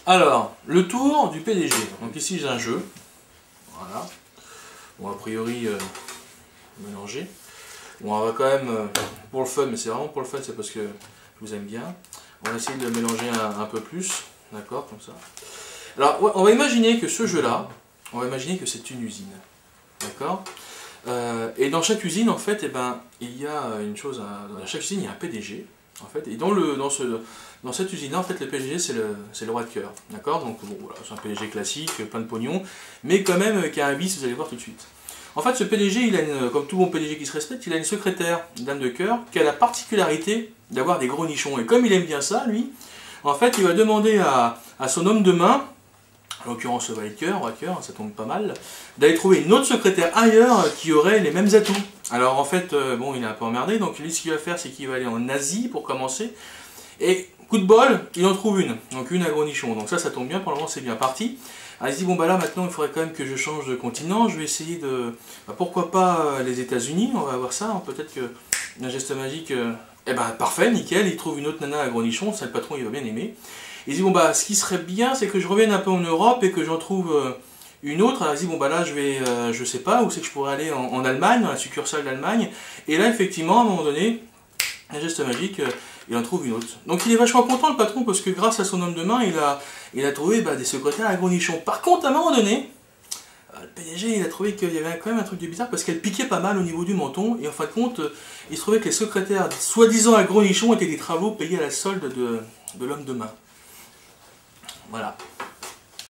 Alors, le tour du PDG. Donc ici j'ai un jeu. Voilà. Bon, a priori, mélanger. Bon, on va quand même, pour le fun, mais c'est vraiment pour le fun, c'est parce que je vous aime bien. On va essayer de le mélanger un peu plus. D'accord, comme ça. Alors, ouais, on va imaginer que ce jeu-là, on va imaginer que c'est une usine. D'accord. Et dans chaque usine, en fait, eh ben, il y a une chose, dans chaque usine, il y a un PDG. En fait, et dans cette usine-là, en fait, le PDG, c'est le roi de cœur. D'accord. Donc, bon, voilà, c'est un PDG classique, plein de pognon, mais quand même qui a un vice, vous allez voir tout de suite. En fait, ce PDG, il a comme tout bon PDG qui se respecte, il a une secrétaire, une dame de cœur, qui a la particularité d'avoir des gros nichons. Et comme il aime bien ça, lui, en fait, il va demander à son homme de main, en l'occurrence le valet de cœur, ça tombe pas mal, d'aller trouver une autre secrétaire ailleurs qui aurait les mêmes atouts. Alors en fait, bon, il est un peu emmerdé, donc lui, ce qu'il va faire, c'est qu'il va aller en Asie pour commencer, et coup de bol, il en trouve une, donc une à gros nichon. Donc ça tombe bien, pour le moment c'est bien parti. Alors il se dit, bon bah là maintenant il faudrait quand même que je change de continent, je vais essayer de, pourquoi pas les États-Unis, on va voir ça, hein. Peut-être que un geste magique, eh ben parfait, nickel, il trouve une autre nana à gros nichon, ça le patron il va bien aimer. Il se dit, bon bah ce qui serait bien c'est que je revienne un peu en Europe et que j'en trouve une autre. Alors il se dit, bon bah là je vais, je sais pas, où c'est que je pourrais aller en Allemagne, dans la succursale d'Allemagne, et là effectivement à un moment donné, un geste magique, il en trouve une autre. Donc il est vachement content le patron parce que grâce à son homme de main, il a trouvé des secrétaires à gros nichons. Par contre, à un moment donné, le PDG il a trouvé qu'il y avait quand même un truc de bizarre parce qu'elle piquait pas mal au niveau du menton et en fin de compte, il se trouvait que les secrétaires soi-disant à gros nichons étaient des travaux payés à la solde de l'homme de main. Voilà.